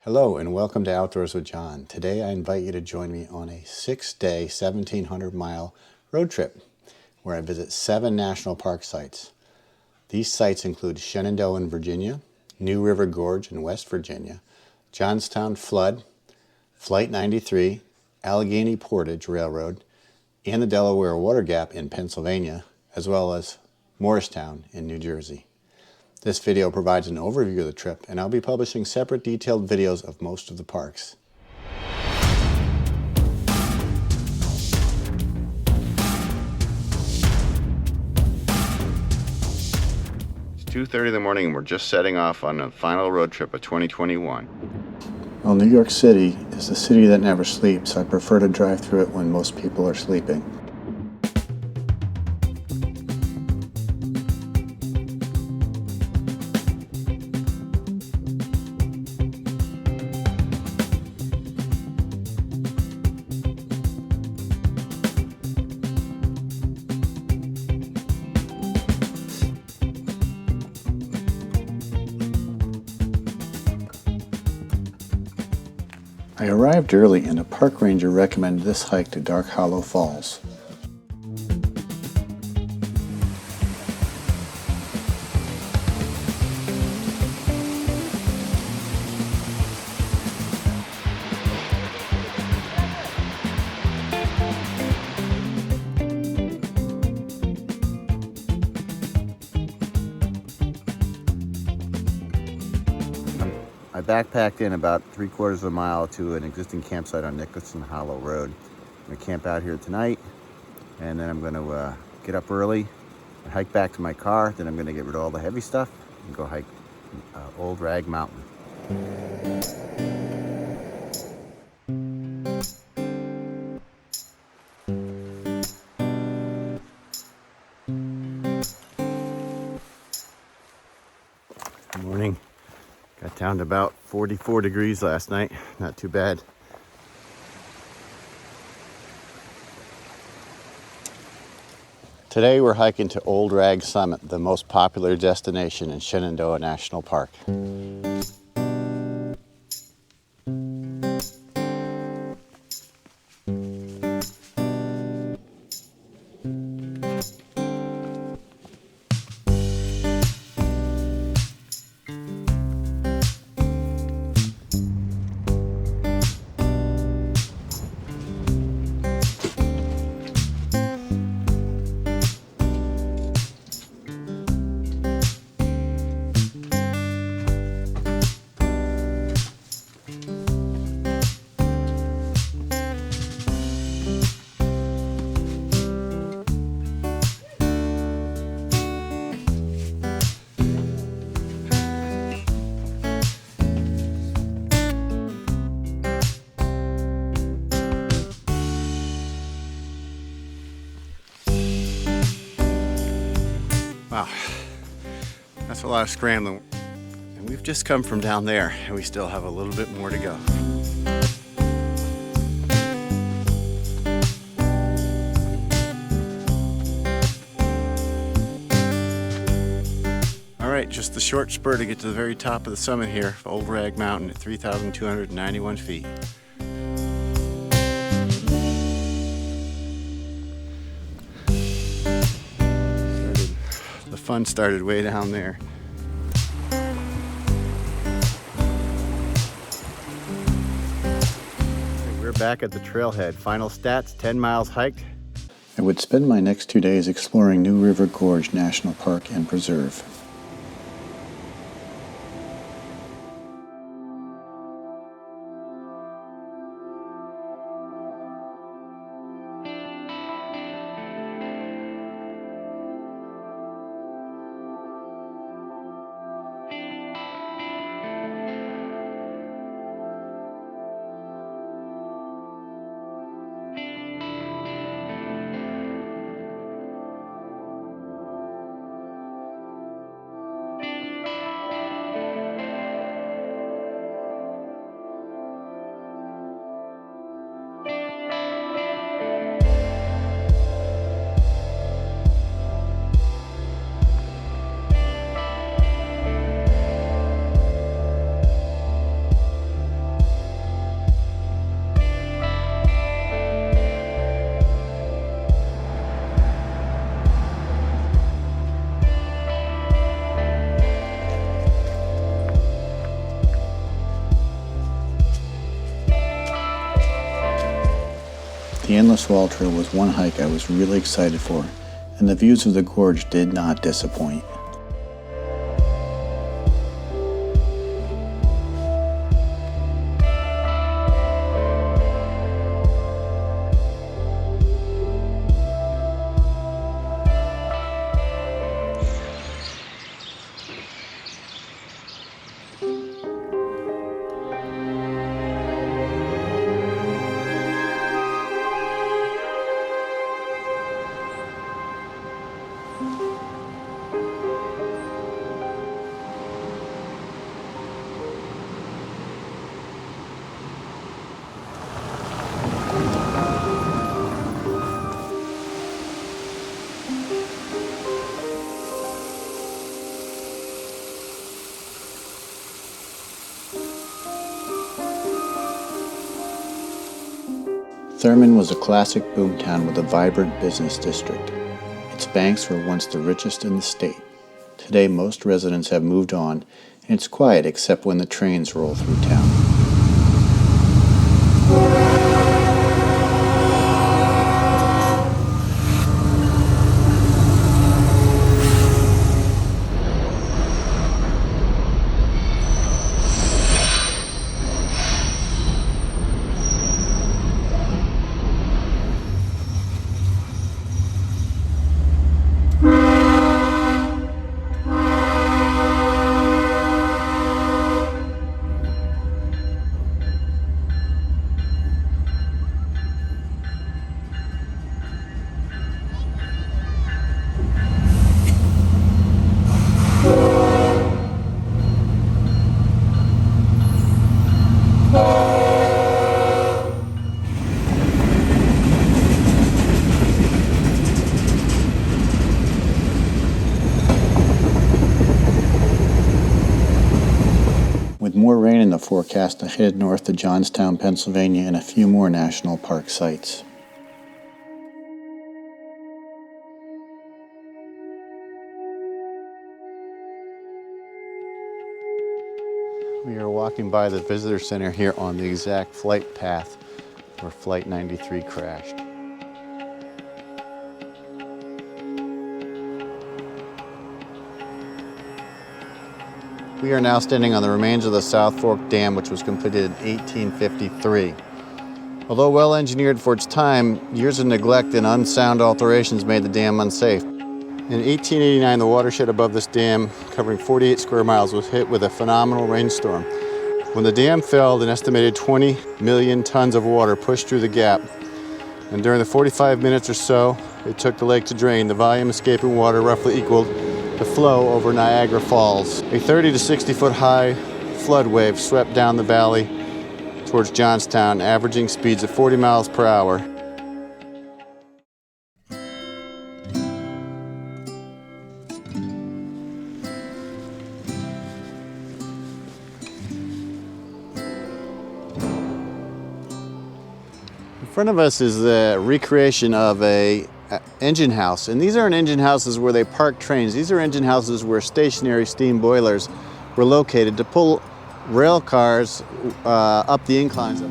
Hello and welcome to Outdoors with John. Today I invite you to join me on a 6-day, 1,700-mile road trip where I visit 7 national park sites. These sites include Shenandoah in Virginia, New River Gorge in West Virginia, Johnstown Flood, Flight 93, Allegheny Portage Railroad, and the Delaware Water Gap in Pennsylvania, as well as Morristown in New Jersey. This video provides an overview of the trip, and I'll be publishing separate detailed videos of most of the parks. It's 2:30 in the morning and we're just setting off on the final road trip of 2021. Well, New York City is the city that never sleeps. I prefer to drive through it when most people are sleeping. I arrived early and a park ranger recommended this hike to Dark Hollow Falls. I backpacked in about 3/4 of a mile to an existing campsite on Nicholson Hollow Road. I'm going to camp out here tonight, and then I'm going to get up early and hike back to my car. Then I'm going to get rid of all the heavy stuff and go hike Old Rag Mountain. Good morning. Got down to about 44 degrees last night. Not too bad. Today we're hiking to Old Rag Summit, the most popular destination in Shenandoah National Park. Wow, that's a lot of scrambling. And we've just come from down there and we still have a little bit more to go. All right, just the short spur to get to the very top of the summit here of Old Rag Mountain at 3,291 feet. The fun started way down there. We're back at the trailhead. Final stats, 10 miles hiked. I would spend my next 2 days exploring New River Gorge National Park and Preserve. The Endless Wall Trail was one hike I was really excited for, and the views of the gorge did not disappoint. Thurman was a classic boomtown with a vibrant business district. Its banks were once the richest in the state. Today, most residents have moved on, and it's quiet except when the trains roll through town. With more rain in the forecast, I headed north to Johnstown, Pennsylvania, and a few more national park sites. We are walking by the visitor center here on the exact flight path where Flight 93 crashed. We are now standing on the remains of the South Fork Dam, which was completed in 1853. Although well engineered for its time, years of neglect and unsound alterations made the dam unsafe. In 1889, the watershed above this dam, covering 48 square miles, was hit with a phenomenal rainstorm. When the dam fell, an estimated 20 million tons of water pushed through the gap. And during the 45 minutes or so it took the lake to drain, the volume escaping water roughly equaled the flow over Niagara Falls. A 30 to 60 foot high flood wave swept down the valley towards Johnstown, averaging speeds of 40 miles per hour. In front of us is the recreation of a engine house, and these aren't engine houses where they park trains. These are engine houses where stationary steam boilers were located to pull rail cars up the inclines.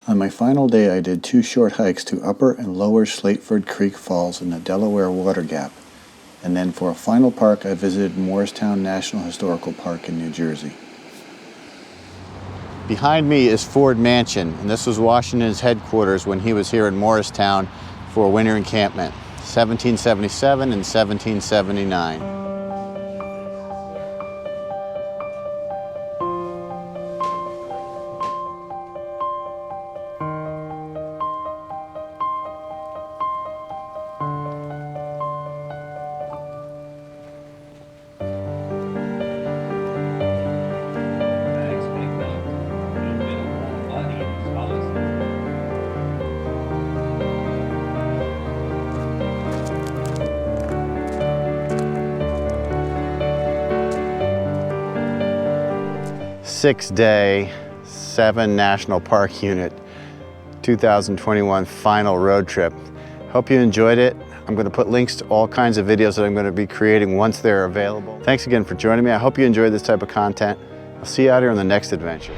On my final day, I did 2 short hikes to Upper and Lower Slateford Creek Falls in the Delaware Water Gap, and then for a final park, I visited Morristown National Historical Park in New Jersey. Behind me is Ford Mansion, and this was Washington's headquarters when he was here in Morristown for a winter encampment, 1777 and 1779. 6-day, 7 National Park Unit 2021 final road trip. Hope you enjoyed it. I'm going to put links to all kinds of videos that I'm going to be creating once they're available. Thanks again for joining me. I hope you enjoyed this type of content. I'll see you out here on the next adventure.